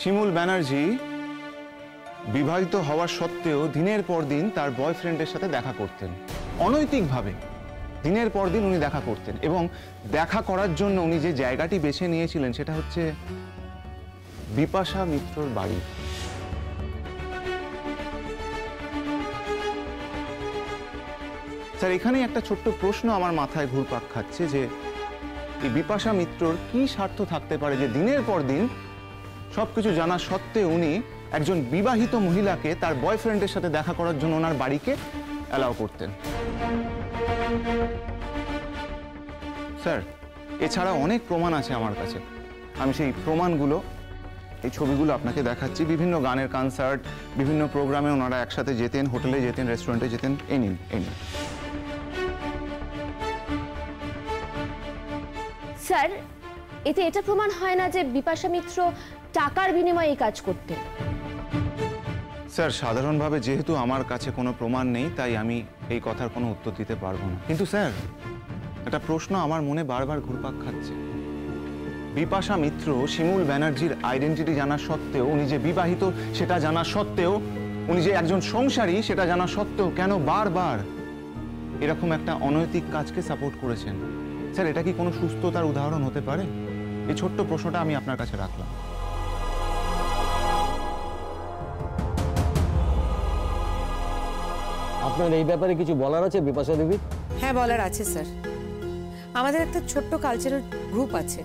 শিমুল ব্যানার্জি বিবাহিত হওয়া সত্ত্বেও দিনের পর দিন তার বয়ফ্রেন্ডের সাথে দেখা করতেন, অনৈতিকভাবে দিনের পর দিন উনি দেখা করতেন। এবং দেখা করার জন্য উনি যে জায়গাটি বেছে নিয়েছিলেন সেটা হচ্ছে বিপাশা মিত্রর বাড়ি। স্যার, এখানেই একটা ছোট্ট প্রশ্ন আমার মাথায় ঘুরপাক খাচ্ছে যে এই বিপাশা মিত্রর কি স্বার্থ থাকতে পারে যে দিনের পর দিন সবকিছু জানা সত্ত্বেও উনি একজন বিবাহিত মহিলাকে তার বয়ফ্রেন্ডের সাথে দেখা করার জন্য ওনার বাড়িকে অ্যালাউ করতেন। স্যার, এছাড়া অনেক প্রমাণ আছে আমার কাছে। আমি সেই প্রমাণগুলো, এই ছবিগুলো আপনাকে দেখাচ্ছি। বিভিন্ন গানের কনসার্ট, বিভিন্ন প্রোগ্রামে ওনারা একসাথে যেতেন, হোটেলে যেতেন, রেস্টুরেন্টে যেতেন। এই নিন। স্যার, এতে এটা প্রমাণ হয় না যে বিপাশা মিত্র টাকার বিনিময়ে এই কাজ করতেন? স্যার, সাধারণভাবে যেহেতু আমার কাছে কোনো প্রমাণ নেই তাই আমি এই কথার কোনো উত্তর দিতে পারবো না। কিন্তু স্যার, একটা প্রশ্ন আমার মনে বারবার ঘুরপাক খাচ্ছে। বিপাশা মিত্র শিমুল ব্যানার্জির আইডেন্টিটি জানা সত্ত্বেও, উনি যে বিবাহিত সেটা জানা সত্ত্বেও, উনি যে একজন সংসারী সেটা জানা সত্ত্বেও কেন বারবার এরকম একটা অনৈতিক কাজকে সাপোর্ট করেছেন? স্যার, এটা কি কোনো সুস্থতার উদাহরণ হতে পারে? এই ছোট্ট প্রশ্নটা আমি আপনার কাছে রাখলাম। আপনার এই ব্যাপারে কিছু বলার আছে বিপাশা দেবী? হ্যাঁ, বলার আছে স্যার। আমাদের একটা ছোট্ট কালচারাল গ্রুপ আছে।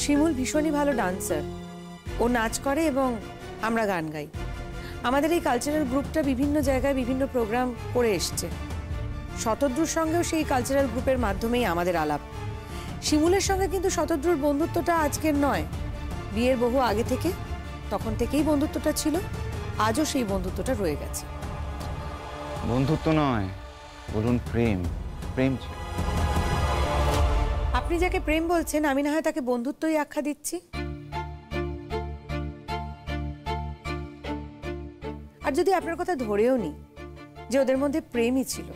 শিমুল ভীষণই ভালো ডান্সার, ও নাচ করে এবং আমরা গান গাই। আমাদের এই কালচারাল গ্রুপটা বিভিন্ন জায়গায় বিভিন্ন প্রোগ্রাম করে এসছে। শতদ্রুর সঙ্গেও সেই কালচারাল গ্রুপের মাধ্যমেই আমাদের আলাপ। শিমুলের সঙ্গে কিন্তু শতদ্রুর বন্ধুত্বটা আজকের নয়, বিয়ের বহু আগে থেকে, তখন থেকেই বন্ধুত্বটা ছিল। আজও সেই বন্ধুত্বটা রয়ে গেছে। বন্ধুত্ব নয়, বলুন প্রেম। প্রেম ছিল। আপনি যাকে প্রেম বলছেন আমি না হয় তাকে বন্ধুত্বই আখ্যা দিচ্ছি। আর যদি আপনার কথা ধরেও নি যে ওদের মধ্যে প্রেমই ছিল,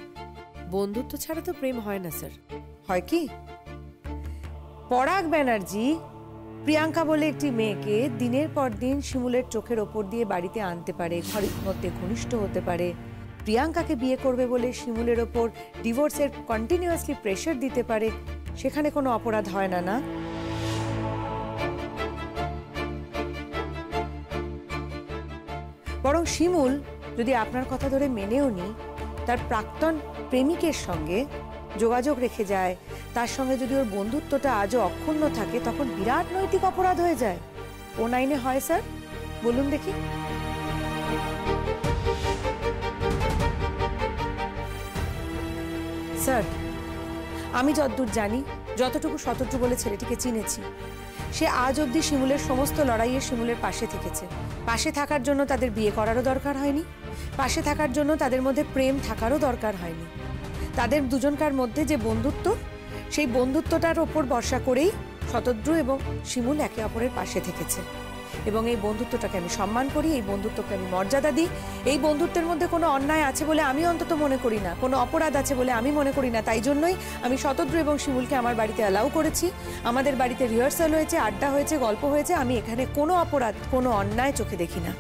বন্ধুত্ব ছাড়া তো প্রেম হয় না স্যার। হয় কি? পরাগ ব্যানার্জি প্রিয়াঙ্কা বলে একটি মেয়েকে দিনের পর দিন শিমুলের চোখের ওপর দিয়ে বাড়িতে আনতে পারে, ঘরের মধ্যে ঘনিষ্ঠ হতে পারে। প্রিয়াঙ্কাকে বিয়ে করবে বলে শিমুলের ওপর ডিভোর্সের কন্টিনিউয়াসলি প্রেশার দিতে পারে। সেখানে কোনো অপরাধ হয় না, না? বরং শিমুল যদি আপনার কথা ধরে মেনেও নি তার প্রাক্তন প্রেমিকের সঙ্গে যোগাযোগ রেখে যায়, তার সঙ্গে যদি ওর বন্ধুত্বটা আজও অক্ষুণ্ণ থাকে, তখন বিরাট নৈতিক অপরাধ হয়ে যায়। কোন আইনে হয় স্যার, বলুন দেখি? স্যার, আমি যতদূর জানি, যতটুকু শতদ্রু বলে ছেলেটিকে চিনেছি, সে আজ অবধি শিমুলের সমস্ত লড়াইয়ে শিমুলের পাশে থেকেছে। পাশে থাকার জন্য তাদের বিয়ে করারও দরকার হয়নি, পাশে থাকার জন্য তাদের মধ্যে প্রেম থাকারও দরকার হয়নি। তাদের দুজনকার মধ্যে যে বন্ধুত্ব, সেই বন্ধুত্বটার ওপর ভরসা করেই শতদ্রু এবং শিমুল একে অপরের পাশে থেকেছে। এবং এই বন্ধুত্বটাকে আমি সম্মান করি, এই বন্ধুত্বকে আমি মর্যাদা দিই। এই বন্ধুত্বের মধ্যে কোনো অন্যায় আছে বলে আমি অন্তত মনে করি না, কোনো অপরাধ আছে বলে আমি মনে করি না। তাই জন্যই আমি শতদ্রু এবং শিমুলকে আমার বাড়িতে অ্যালাউ করেছি। আমাদের বাড়িতে রিহার্সাল হয়েছে, আড্ডা হয়েছে, গল্প হয়েছে। আমি এখানে কোনো অপরাধ, কোনো অন্যায় চোখে দেখি না।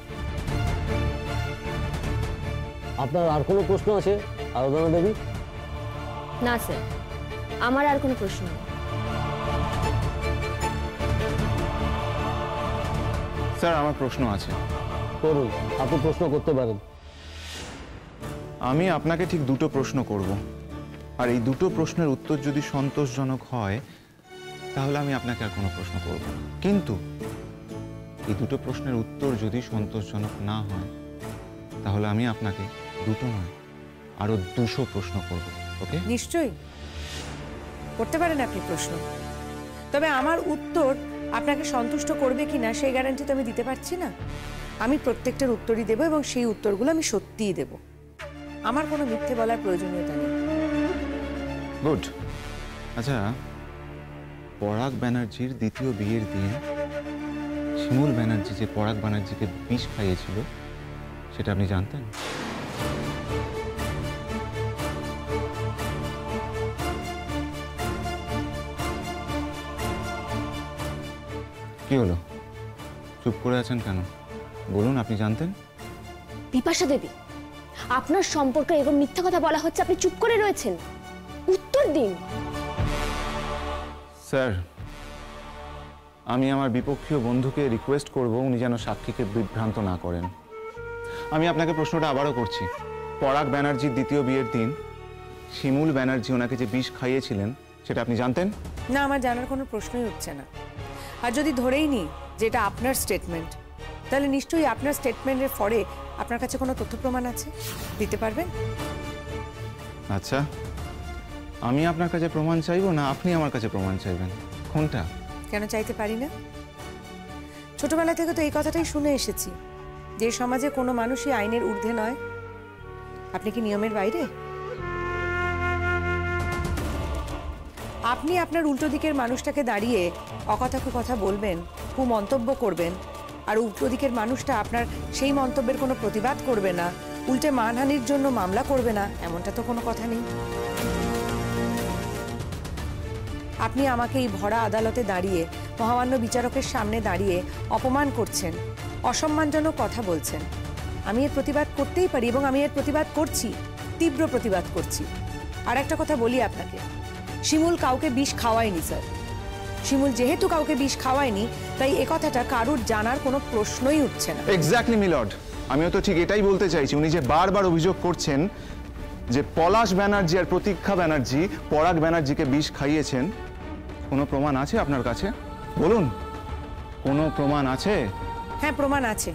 আপনার আর কোনো প্রশ্ন আছে আরাধনা দেবী? না স্যার, আমার আর কোনো প্রশ্ন নেই। স্যার, আমার প্রশ্ন আছে। করুন, আপনি প্রশ্ন করতে পারেন। আমি আপনাকে ঠিক দুটো প্রশ্ন করব, আর এই দুটো প্রশ্নের উত্তর যদি সন্তোষজনক হয় তাহলে আমি আপনাকে আর কোনো প্রশ্ন করব না। কিন্তু এই দুটো প্রশ্নের উত্তর যদি সন্তোষজনক না হয় তাহলে আমি আপনাকে দুটো নয় আরো 200 প্রশ্ন করব। ওকে? নিশ্চয়ই করতে পারেন আপনি প্রশ্ন, তবে আমার উত্তর আপনাকে সন্তুষ্ট করবে কিনা সেই গ্যারান্টি তো আমি দিতে পারছি না। আমি প্রত্যেকটার উত্তরই দেব এবং সেই উত্তরগুলো আমি সত্যিই দেব। আমার কোনো মিথ্যে বলার প্রয়োজনীয়তা নেই। গুড। আচ্ছা, পরাগ ব্যানার্জির দ্বিতীয় বিয়ের দিন শিমুল ব্যানার্জি যে পরাগ ব্যানার্জিকে বিষ খাইয়েছিল সেটা আপনি জানতেন? কি হলো, চুপ করে আছেন কেন? বলুন, আপনি জানতেন? বিপাশা দেবী, আপনার সম্পর্কে এরকম মিথ্যা কথা বলা হচ্ছে, আপনি চুপ করে রয়েছেন। উত্তর দিন। স্যার, আমি আমার বিপক্ষীয় বন্ধুকে রিকোয়েস্ট করব উনি যেন সাক্ষীকে বিভ্রান্ত না করেন। আমি আপনাকে প্রশ্নটা আবারও করছি। পরাগ ব্যানার্জির দ্বিতীয় বিয়ের দিন শিমুল ব্যানার্জি ওনাকে যে বিষ খাইয়েছিলেন সেটা আপনি জানতেন? না, আমার জানার কোনো প্রশ্নই উঠছে না। আর যদি ধরেই নিই যেটা আপনার স্টেটমেন্ট, তাহলে নিশ্চয়ই আপনার স্টেটমেন্টের পরে আপনার কাছে কোনো তথ্য প্রমাণ আছে, দিতে পারবেন? আচ্ছা, আমি আপনার কাছে প্রমাণ চাইবো না আপনি আমার কাছে প্রমাণ চাইবেন? কোনটা? কেন চাইতে পারি না? ছোটবেলা থেকে তো এই কথাটাই শুনে এসেছি যে সমাজে কোনো মানুষই আইনের ঊর্ধ্বে নয়। আপনি কি নিয়মের বাইরে? আপনি আপনার উল্টো দিকের মানুষটাকে দাঁড়িয়ে অকথা কুকথা বলবেন, কুমন্তব্য করবেন, আর উল্টো দিকের মানুষটা আপনার সেই মন্তব্যের কোনো প্রতিবাদ করবে না, উল্টে মানহানির জন্য মামলা করবে না, এমনটা তো কোনো কথা নেই। আপনি আমাকে এই ভরা আদালতে দাঁড়িয়ে, মহামান্য বিচারকের সামনে দাঁড়িয়ে অপমান করছেন, অসম্মানজনক কথা বলছেন। আমি এর প্রতিবাদ করতেই পারি এবং আমি এর প্রতিবাদ করছি, তীব্র প্রতিবাদ করছি। আর একটা কথা বলি আপনাকে, শিমুল কাউকে বিষ খাওয়ায়নি স্যার। শিমুল যেহেতু কাউকে বিষ খাওয়ায়নি, তাই এ কথাটা কারুর জানার কোনো প্রশ্নই উঠছে না। এক্স্যাক্টলি মিলর্ড, আমিও তো ঠিক এটাই বলতে চাইছি। উনি যে বারবার অভিযোগ করছেন যে পলাশ ব্যানার্জি আর প্রতীক্ষা ব্যানার্জি পরাগ ব্যানার্জিকে বিষ খাইয়েছেন, কোনো প্রমাণ আছে আপনার কাছে? বলুন, কোনো প্রমাণ আছে? হ্যাঁ, প্রমাণ আছে,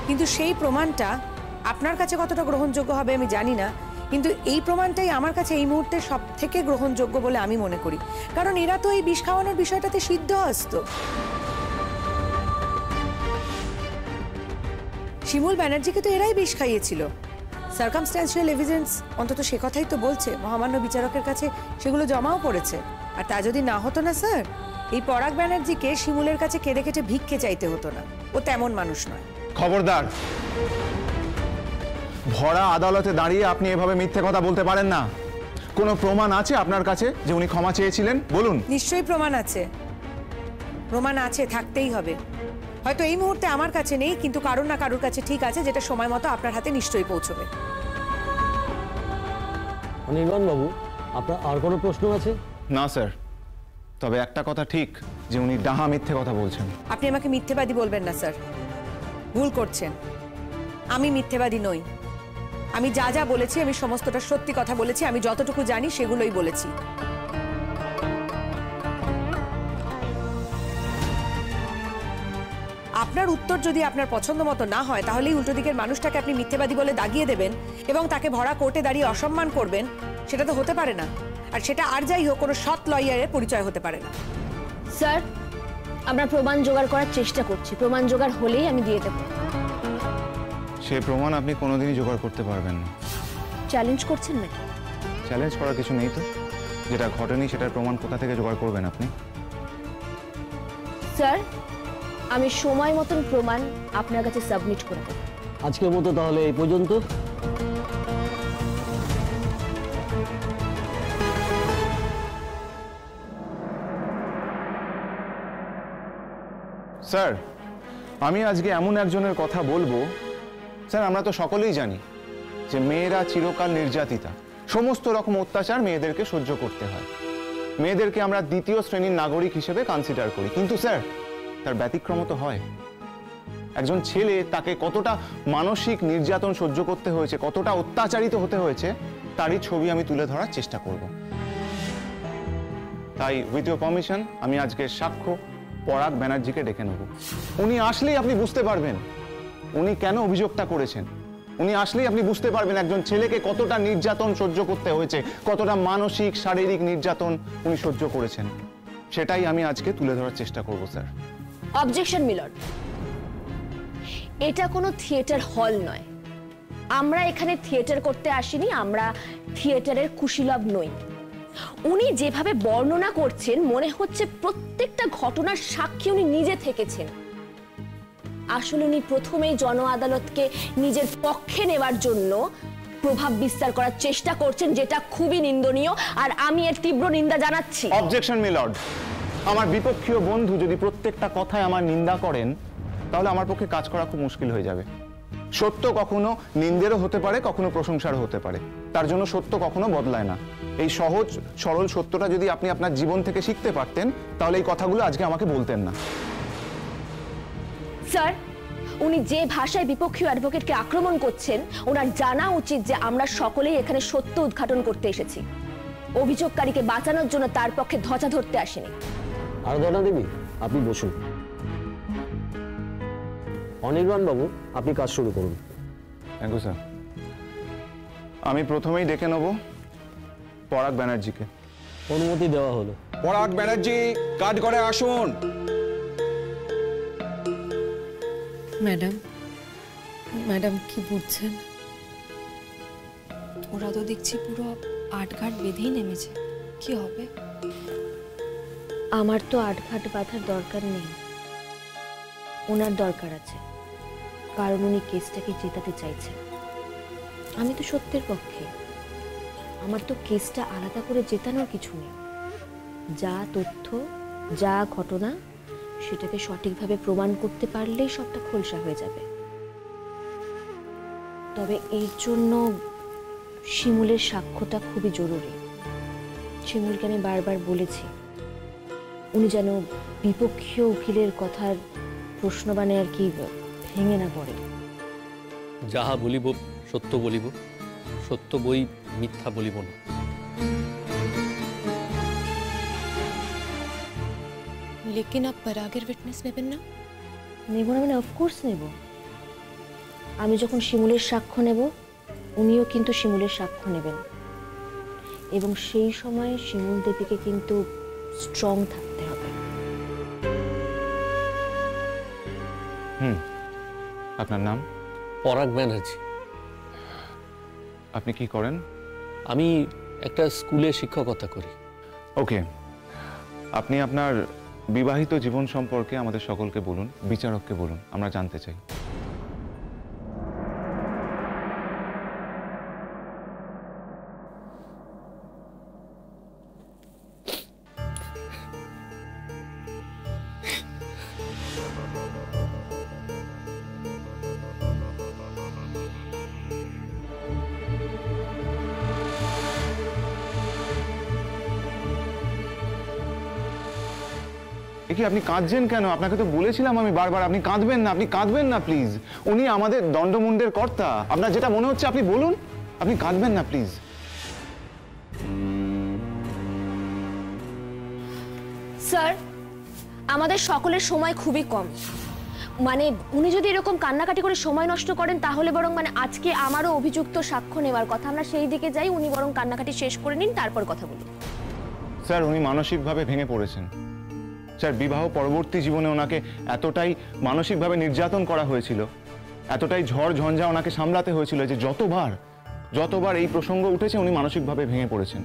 কিন্তু সেই প্রমাণটা আপনার কাছে কতটা গ্রহণযোগ্য হবে আমি জানি না, কিন্তু এই প্রমাণটাই আমার কাছে এই মুহূর্তে সব থেকে গ্রহণযোগ্য বলে আমি মনে করি। কারণ এরা তো এই বিষ খাওয়ানোর বিষয়টাতে সিদ্ধহস্ত। শিমুল ব্যানার্জিকে তো এরাই বিষ খাইয়েছিল। সার্কামস্ট্যান্সিয়াল এভিডেন্স অন্তত সে কথাই তো বলছে, মহামান্য বিচারকের কাছে সেগুলো জমাও পড়েছে। আর তা যদি না হতো না স্যার, এই পরাগ ব্যানার্জিকে শিমুলের কাছে কেঁদে কেটে ভিক্ষে চাইতে হতো না। ও তেমন মানুষ নয়। খবরদার, ভরা আদালতে দাঁড়িয়ে আপনি এভাবে মিথ্যে কথা বলতে পারেন না। কোনো প্রমাণ আছে আপনার কাছে যে উনি ক্ষমা চেয়েছিলেন? বলুন। নিশ্চয়ই প্রমাণ আছে, প্রমাণ আছে, থাকতেই হবে। হয়তো এই মুহূর্তে আমার কাছে নেই, কিন্তু কারোর না কারোর কাছে ঠিক আছে, যেটা সময় মতো আপনার হাতে নিশ্চয়ই পৌঁছবে। অনির্বাণ বাবু, আপনার আর কোনো প্রশ্ন আছে? না স্যার, তবে একটা কথা ঠিক যে উনি ডাহা মিথ্যে কথা বলছেন। আপনি আমাকে মিথ্যেবাদী বলবেন না স্যার, ভুল করছেন। আমি মিথ্যেবাদী নই। আমি যা যা বলেছি আমি সমস্তটা সত্যি কথা বলেছি। আমি যতটুকু জানি সেগুলোই বলেছি। আপনার উত্তর যদি আপনার পছন্দ মতো না হয়, তাহলে উল্টো দিকের মানুষটাকে আপনি মিথ্যেবাদী বলে দাগিয়ে দেবেন এবং তাকে ভরা কোর্টে দাঁড়িয়ে অসম্মান করবেন। সেটা তো হতে পারে না। আর সেটা আর যাই হোক, কোনো সৎ লয়ারের পরিচয় হতে পারে না। স্যার, আমরা প্রমাণ জোগাড় করার চেষ্টা করছি, প্রমাণ জোগাড় হলেই আমি দিয়ে দেব। সে প্রমাণ আপনি কোনোদিনই জোগাড় করতে পারবেন না। চ্যালেঞ্জ করছেন নাকি? চ্যালেঞ্জ করার কিছু নেই তো। যেটা ঘটেনি সেটার প্রমাণ কোথা থেকে জোগাড় করবেন আপনি? স্যার, আমি সময় মতন প্রমাণ আপনার কাছে সাবমিট করে দেব। আজকের মতো তাহলে এই পর্যন্ত। স্যার, আমি আজকে এমন একজনের কথা বলবো। স্যার, আমরা তো সকলেই জানি যে মেয়েরা চিরকাল নির্যাতিতা। সমস্ত রকম অত্যাচার মেয়েদেরকে সহ্য করতে হয়। মেয়েদেরকে আমরা দ্বিতীয় শ্রেণীর নাগরিক হিসেবে কনসিডার করি। কিন্তু স্যার, তার ব্যতিক্রম তো হয়। একজন ছেলে, তাকে কতটা মানসিক নির্যাতন সহ্য করতে হয়েছে, কতটা অত্যাচারিত হতে হয়েছে, তারই ছবি আমি তুলে ধরার চেষ্টা করব। তাই উইথ ইউর পারমিশন আমি আজকে সাক্ষ্য পরাগ ব্যানার্জিকে ডেকে নেব। উনি আসলেই আপনি বুঝতে পারবেন উনি কেন অভিযোগটা করেছেন। উনি আসলেই আপনি বুঝতে পারবেন একজন ছেলেকে কতটা নির্যাতন সহ্য করতে হয়েছে, কতটা মানসিক শারীরিক নির্যাতন উনি সহ্য করেছেন। সেটাই আমি আজকে তুলে ধরার চেষ্টা করব স্যার। অবজেকশন মিলর্ড, এটা কোনো থিয়েটার হল নয়। আমরা এখানে থিয়েটার করতে আসিনি, আমরা থিয়েটারের কুশীলব নই। উনি যেভাবে বর্ণনা করছেন মনে হচ্ছে প্রত্যেকটা ঘটনার সাক্ষী উনি নিজে থেকেছেন। আসলে উনি প্রথমেই জন আদালতকে নিজের পক্ষে নেওয়ার জন্য প্রভাব বিস্তার করার চেষ্টা করছেন, যেটা খুবই নিন্দনীয়, আর আমি এর তীব্র নিন্দা জানাচ্ছি। অবজেকশন মিলর্ড, আমার বিপক্ষীয় বন্ধু যদি প্রত্যেকটা কথায় আমার নিন্দা করেন, তাহলে আমার পক্ষে কাজ করা খুব মুশকিল হয়ে যাবে। সত্য কখনো নিন্দেরও হতে পারে, কখনো প্রশংসারও হতে পারে, তার জন্য সত্য কখনো বদলায় না। এই সহজ সরল সত্যটা যদি আপনি আপনার জীবন থেকে শিখতে পারতেন, তাহলে এই কথাগুলো আজকে আমাকে বলতেন না। স্যার, উনি যে ভাষায় বিপক্ষীয় অ্যাডভোকেটকে আক্রমণ করছেন, ওনার জানা উচিত যে আমরা সকলেই এখানে সত্য উদ্ঘাটন করতে এসেছি, অভিযোগকারীকে বাঁচানোর জন্য তার পক্ষে ধ্বজা ধরতে আসেনি। আরাধনা দেবী, আপনি বসুন। অনির্বাণ বাবু, আপনি কাজ শুরু করুন। Thank you sir. আমি প্রথমেই ডেকে নেব পরাগ ব্যানার্জিকে। অনুমতি দেওয়া হলো। পরাগ ব্যানার্জি, কাজ করে আসুন। ম্যাডাম, ম্যাডাম কি বুঝছেন? ওরা তো দেখছি পুরো আটঘাট বেঁধেই নেমেছে, কি হবে? আমার তো আটঘাট বাঁধার দরকার নেই, ওনার দরকার আছে, কারণ উনি কেসটাকে জেতাতে চাইছেন। আমি তো সত্যের পক্ষে, আমার তো কেসটা আলাদা করে জেতানোর কিছু নেই। যা তথ্য, যা ঘটনা, সেটাকে সঠিকভাবে প্রমাণ করতে পারলেই সবটা খোলসা হয়ে যাবে। তবে এর জন্য শিমুলের সাক্ষ্যটা খুবই জরুরি। শিমুলকে আমি বারবার বলেছি, উনি যেন বিপক্ষীয় উকিলের কথার প্রশ্নবাণে আর কি ভেঙে না পড়ে। যাহা বলিব সত্য বলিব, সত্য বই মিথ্যা বলিব না। लेकिन आप परागের উইটনেস নেবেন না? নেব না মানে অফকোর্স নেব। আমি যখন শিমুলের সাক্ষ্য নেব, উনিও কিন্তু শিমুলের সাক্ষ্য নেবেন, এবং সেই সময় শিমুল দেবীকে কিন্তু স্ট্রং থাকতে হবে। আপনার নাম? পরাগ ব্যানার্জি। আপনি কি করেন? আমি একটা স্কুলে শিক্ষকতা করি। ওকে, আপনি আপনার বিবাহিত জীবন সম্পর্কে আমাদের সকলকে বলুন, বিচারককে বলুন, আমরা জানতে চাই। কি আপনি কাঁদছেন কেন? আপনাকে তো বলেছিলাম আমি বারবার, আপনি কাঁদবেন না, আপনি কাঁদবেন না প্লিজ। উনি আমাদের দণ্ডমুণ্ডের কর্তা। আপনার যেটা মনে হচ্ছে আপনি বলুন, আপনি কাঁদবেন না প্লিজ। স্যার, আমাদের সকলের সময় খুবই কম। মানে উনি যদি এরকম কান্নাকাটি করে সময় নষ্ট করেন, তাহলে বরং মানে আজকে আমারও অভিযুক্ত সাক্ষ্য নেওয়ার কথা, আমরা সেই দিকে যাই। উনি বরং কান্নাকাটি শেষ করে নিন, তারপর কথা বলুন। স্যার, উনি মানসিকভাবে ভেঙে পড়েছেন। স্যার, বিবাহ পরবর্তী জীবনে ওনাকে এতটাই মানসিকভাবে নির্যাতন করা হয়েছিল, এতটাই ঝড় ঝঞ্ঝা ওনাকে সামলাতে হয়েছিল যে যতবার এই প্রসঙ্গ উঠেছে উনি মানসিকভাবে ভেঙে পড়েছেন।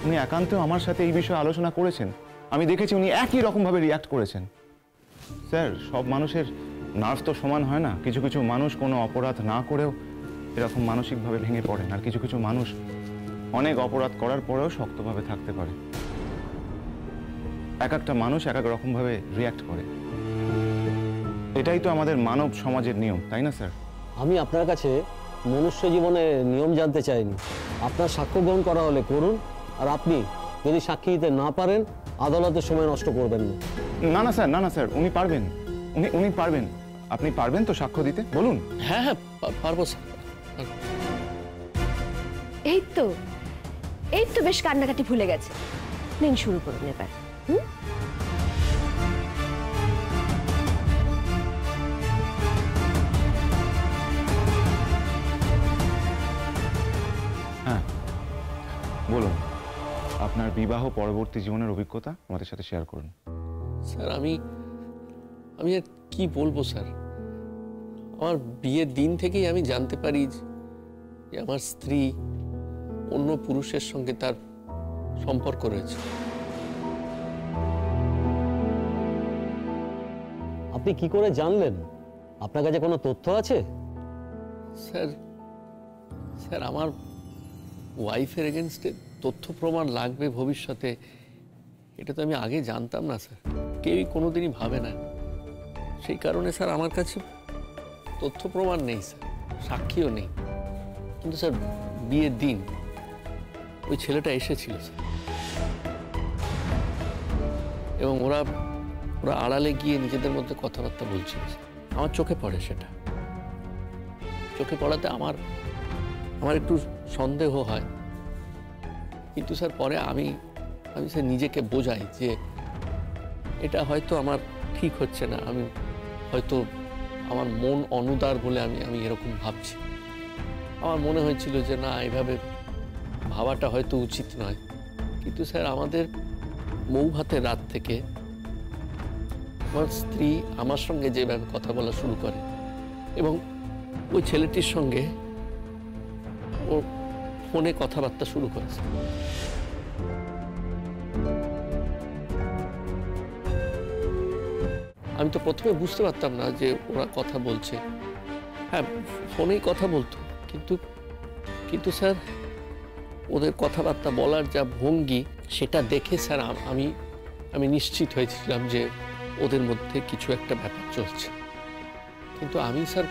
উনি একান্তেও আমার সাথে এই বিষয়ে আলোচনা করেছেন। আমি দেখেছি উনি একই রকমভাবে রিয়াক্ট করেছেন। স্যার, সব মানুষের নার্ভ তো সমান হয় না। কিছু কিছু মানুষ কোনো অপরাধ না করেও এরকম মানসিকভাবে ভেঙে পড়েন, আর কিছু কিছু মানুষ অনেক অপরাধ করার পরেও শক্তভাবে থাকতে পারে। এক একটা মানুষ এক এক রকমভাবে রিয়াক্ট করে। এটাই তো আমাদের মানব সমাজের নিয়ম, তাই না স্যার? আমি আপনার কাছে মনুষ্য জীবনে নিয়ম জানতে চাইনি। আপনার সাক্ষ্য গ্রহণ করা হলে করুন, আর আপনি যদি সাক্ষী দিতে না পারেন, আদালতে সময় নষ্ট করবেন না। না স্যার, উনি পারবেন, উনি পারবেন। আপনি পারবেন তো সাক্ষ্য দিতে? বলুন। হ্যাঁ হ্যাঁ, পারবো স্যার। এই তো বেশ কান্নাকাটি ভুলে গেছে। নিন, শুরু করুন এবার। হ্যাঁ, বলুন। আপনার বিবাহ পরবর্তী জীবনের অভিজ্ঞতা আমাদের সাথে শেয়ার করুন। স্যার, আমি আর কি বলবো স্যার। আমার বিয়ের দিন থেকেই আমি জানতে পারি যে আমার স্ত্রী অন্য পুরুষের সঙ্গে তার সম্পর্ক রয়েছে। আপনি কি করে জানলেন? আপনার কাছে কোনো তথ্য আছে? স্যার, আমার ওয়াইফের এগেনস্টে তথ্য প্রমাণ লাগবে ভবিষ্যতে, এটা তো আমি আগে জানতাম না স্যার। কেউই কোনোদিনই ভাবে না। সেই কারণে স্যার আমার কাছে তথ্য প্রমাণ নেই স্যার, সাক্ষীও নেই। কিন্তু স্যার বিয়ের দিন ওই ছেলেটা এসেছিল স্যার, এবং ওরা আড়ালে গিয়ে নিজেদের মধ্যে কথাবার্তা বলছিল। আমার চোখে পড়ে সেটা। চোখে পড়াতে আমার একটু সন্দেহ হয়। কিন্তু স্যার পরে আমি স্যার নিজেকে বোঝাই যে এটা হয়তো আমার ঠিক হচ্ছে না, আমি হয়তো আমার মন অনুদার বলে আমি এরকম ভাবছি। আমার মনে হয়েছিল যে না, এভাবে ভাবাটা হয়তো উচিত নয়। কিন্তু স্যার আমাদের বৌভাতের রাত থেকে আমার স্ত্রী আমার সঙ্গে যেভাবে কথা বলা শুরু করে এবং ওই ছেলেটির সঙ্গে ও ফোনে কথাবার্তা শুরু করেছে। আমি তো প্রথমে বুঝতে পারতাম না যে ওরা কথা বলছে। হ্যাঁ, ফোনেই কথা বলতো, কিন্তু স্যার ওদের কথাবার্তা বলার যা ভঙ্গি সেটা দেখে স্যার আমি নিশ্চিত হয়েছিলাম যে ওদের মধ্যে কিছু একটা ব্যাপার চলছে। কিন্তু আমি স্যার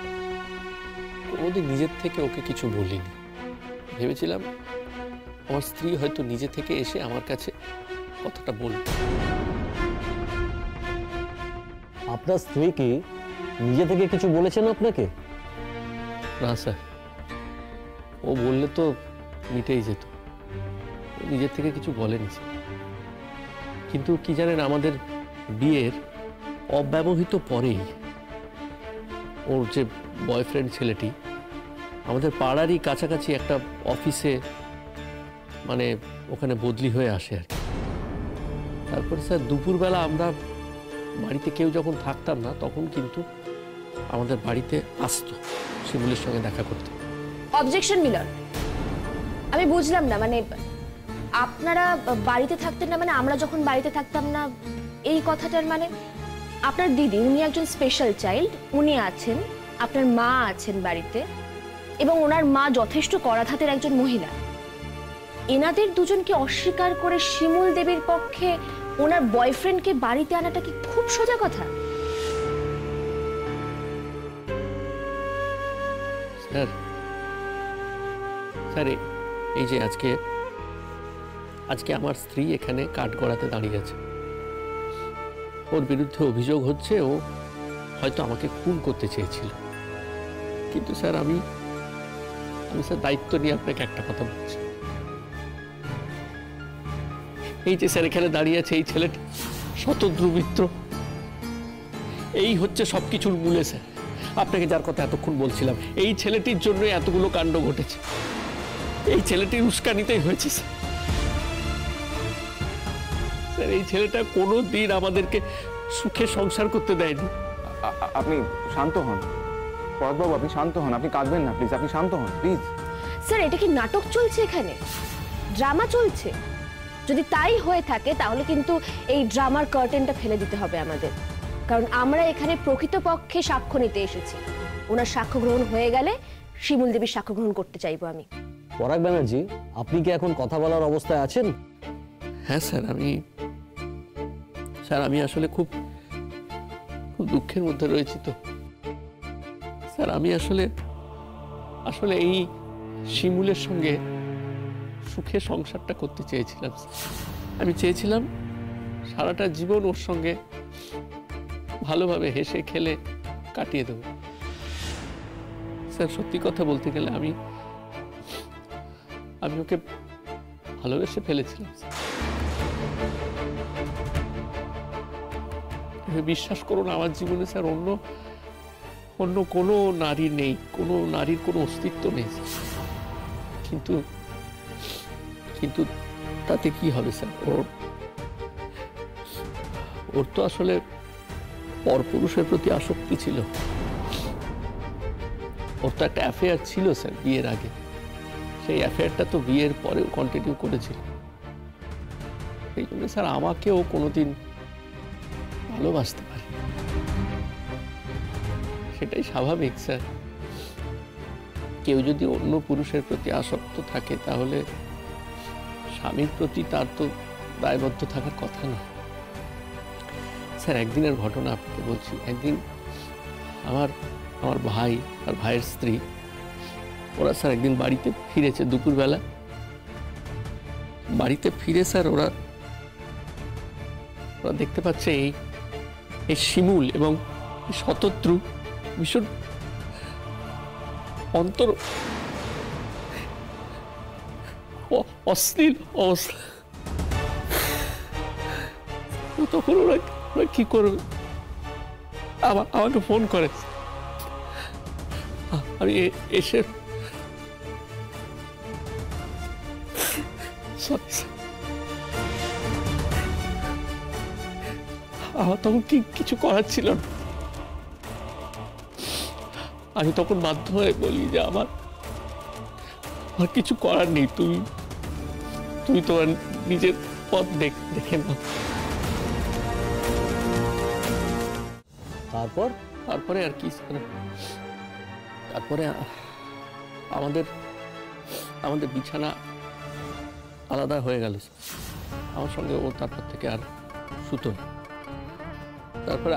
কোনোদিন নিজের থেকে ওকে কিছু বলিনি। ভেবেছিলাম আমার স্ত্রী হয়তো নিজে থেকে এসে আমার কাছে কথাটা বলবে। আপনার স্ত্রী কি নিজে থেকে কিছু বলেছেন আপনাকে? না স্যার, ও বললে তো মিটেই যেত। ও নিজের থেকে কিছু বলেনি স্যার। কিন্তু কি জানেন, আমাদের বিয়ের অব্যবহিত পরেই ওর যে বয়ফ্রেন্ড ছেলেটি আমাদের পাড়ারই কাছাকাছি একটা অফিসে মানে ওখানে বদলি হয়ে আসে আর কি। তারপরে স্যার দুপুরবেলা আমরা বাড়িতে কেউ যখন থাকতাম না তখন কিন্তু আমাদের বাড়িতে আসতো শিমুলের সঙ্গে দেখা করতে। অবজেকশন মিলন, আমি বুঝলাম না, মানে আপনারা বাড়িতে থাকতেন না মানে আমরা যখন বাড়িতে থাকতাম না, এই কথাটার মানে আপনার দিদি উনি একজন স্পেশাল চাইল্ড, উনি আছেন, আপনার মা আছেন বাড়িতে, এবং ওনার মা যথেষ্ট করাধাতের একজন মহিলা। এনাদের দুজনকে অস্বীকার করে শিমুল দেবীর পক্ষে ওনার বয়ফ্রেন্ডকে বাড়িতে আনাটা কি খুব সোজা কথা? স্যার স্যার এই যে আজকে আমার স্ত্রী এখানে কাঠগড়াতে দাঁড়িয়ে আছে, ওর বিরুদ্ধে অভিযোগ হচ্ছে ও হয়তো আমাকে খুন করতে চেয়েছিল। কিন্তু স্যার আমি স্যার দায়িত্ব নিয়ে আপনাকে একটা কথা বলছি। এই যে স্যার এখানে দাঁড়িয়ে আছে এই ছেলেটি শতদ্রু মিত্র, এই হচ্ছে সবকিছুর মূলে স্যার। আপনাকে যার কথা এতক্ষণ বলছিলাম, এই ছেলেটির জন্য এতগুলো কাণ্ড ঘটেছে। এই ছেলেটির উস্কানিতেই হয়েছে স্যার। স্যার এই ছেলেটা কোনোদিন আমাদেরকে সুখে সংসার করতে দেয়নি। আপনি শান্ত হন পরাগবাবু, আপনি শান্ত হন, আপনি কাঁদবেন না প্লিজ, আপনি শান্ত হন প্লিজ। স্যার এটা কি নাটক চলছে এখানে, ড্রামা চলছে? যদি তাই হয়ে থাকে তাহলে কিন্তু এই ড্রামার কার্টেনটা ফেলে দিতে হবে আমাদের, কারণ আমরা এখানে প্রকৃতপক্ষে সাক্ষ্য নিতে এসেছি। ওনার সাক্ষ্য গ্রহণ হয়ে গেলে শিমুল দেবীর সাক্ষ্য গ্রহণ করতে চাইবো আমি। পরাগ ব্যানার্জি, আপনি কি এখন কথা বলার অবস্থায় আছেন? হ্যাঁ স্যার, আমি আসলে খুব দুঃখের মধ্যে রয়েছি। তো স্যার আমি আসলে এই শিমুলের সঙ্গে সুখে সংসারটা করতে চেয়েছিলাম। আমি চেয়েছিলাম সারাটা জীবন ওর সঙ্গে ভালোভাবে হেসে খেলে কাটিয়ে দেব। স্যার সত্যি কথা বলতে গেলে আমি ওকে ভালোবেসে ফেলেছিলাম। বিশ্বাস করুন আমার জীবনে স্যার অন্য কোনো নারী নেই, কোনো নারীর কোনো অস্তিত্ব নেই। কিন্তু তাতে কি হবে স্যার, ওর তো আসলে পরপুরুষের প্রতি আসক্তি ছিল। ওর তো একটা অ্যাফেয়ার ছিল স্যার বিয়ের আগে, সেই অ্যাফেয়ারটা তো বিয়ের পরেও কন্টিনিউ করেছিল। এই জন্য স্যার আমাকেও কোনোদিন ভালোবাসতে পারে, সেটাই স্বাভাবিক স্যার। কেউ যদি অন্য পুরুষের প্রতি আসক্ত থাকে তাহলে স্বামীর প্রতি তার তো দায়বদ্ধ থাকার কথা না। স্যার একদিনের ঘটনা আপনাকে বলছি। একদিন আমার আমার ভাই আর ভাইয়ের স্ত্রী ওরা স্যার একদিন বাড়িতে ফিরেছে দুপুরবেলা। বাড়িতে ফিরে স্যার ওরা দেখতে পাচ্ছে এই শিমুল এবং শতদ্রু ভীষণ অন্তর অশ্লীল অবস্থা। তখন ওরা কি করবে, আমাকে ফোন করে। আমি এসে আমার তখন কিছু করার ছিল না। আমি তখন বাধ্য হয়ে বলি যে আমার কিছু করার নেই, তুমি তোমার নিজের পথ দেখে নাও। তারপরে আর কি, তারপরে আমাদের বিছানা আলাদা হয়ে গেল। আমার সঙ্গে ও তারপর থেকে আর শুতো না। তারপরে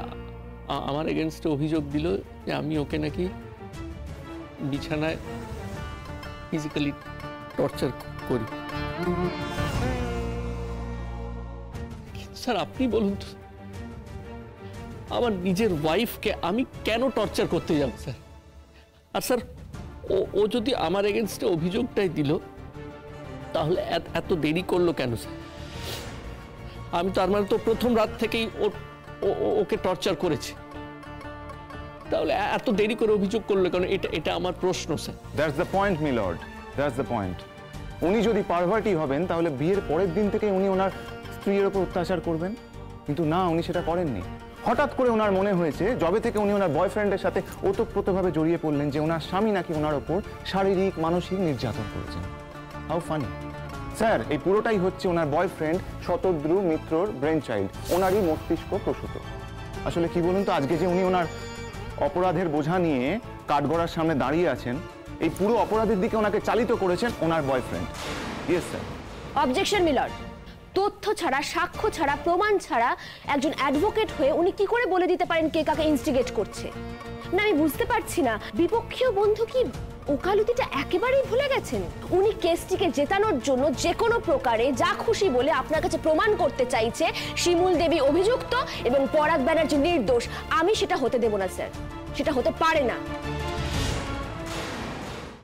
আমার এগেনস্টে অভিযোগ দিল যে আমি ওকে নাকি বিছানায় ফিজিক্যালি টর্চার করি। স্যার আপনি বলুন তো, আমার নিজের ওয়াইফকে আমি কেন টর্চার করতে যাব স্যার? আর স্যার ও যদি আমার এগেনস্টে অভিযোগটাই দিল, তাহলে এত দেরি করলো কেন স্যার? আমি তার মানে তো প্রথম রাত থেকেই ওকে টর্চার করেছি, তাহলে এত দেরি করে অভিযোগ করলো কেন? এটা আমার প্রশ্ন sir. That's the point me Lord, that's the point. উনি যদি পারভার্টি হবেন তাহলে বিয়ের পরের দিন থেকে উনি ওনার স্ত্রীর ওপর অত্যাচার করবেন, কিন্তু না, উনি সেটা করেননি। হঠাৎ করে ওনার মনে হয়েছে, যবে থেকে উনি ওনার বয়ফ্রেন্ডের সাথে ওতপ্রোতভাবে জড়িয়ে পড়লেন, যে ওনার স্বামী নাকি ওনার ওপর শারীরিক মানসিক নির্যাতন করেছেন। How funny sir! এই পুরোটাই হচ্ছে ওনার বয়ফ্রেন্ড শতদ্রু মিত্রর ব্রেন চাইল্ড, ওনারই মস্তিষ্ক প্রসূত। আসলে কি বলুন তো, আজকে যে উনি ওনার অপরাধের বোঝা নিয়ে কাঠগড়ার সামনে দাঁড়িয়ে আছেন, এই পুরো অপরাধের দিকে ওনাকে চালিত করেছেন ওনার boyfriend. Yes sir. Objection milord. তথ্য ছাড়া, সাক্ষ্য ছাড়া, প্রমাণ ছাড়া একজন অ্যাডভোকেট হয়ে উনি কি করে বলে দিতে পারেন কে কাকে ইনস্টিগেট করছে? না, আমি বুঝতে পারছি না, বিপক্ষীয় বন্ধু কি ওকালতিটা একেবারেই ভুলে গেছেন? উনি কেসটিকে জেতানোর জন্য যে কোনো প্রকারে যা খুশি বলে আপনার কাছে প্রমাণ করতে চাইছে শিমুল দেবী অভিযুক্ত এবং পরাগ ব্যানার্জি নির্দোষ। আমি সেটা হতে দেব না স্যার, সেটা হতে পারে না।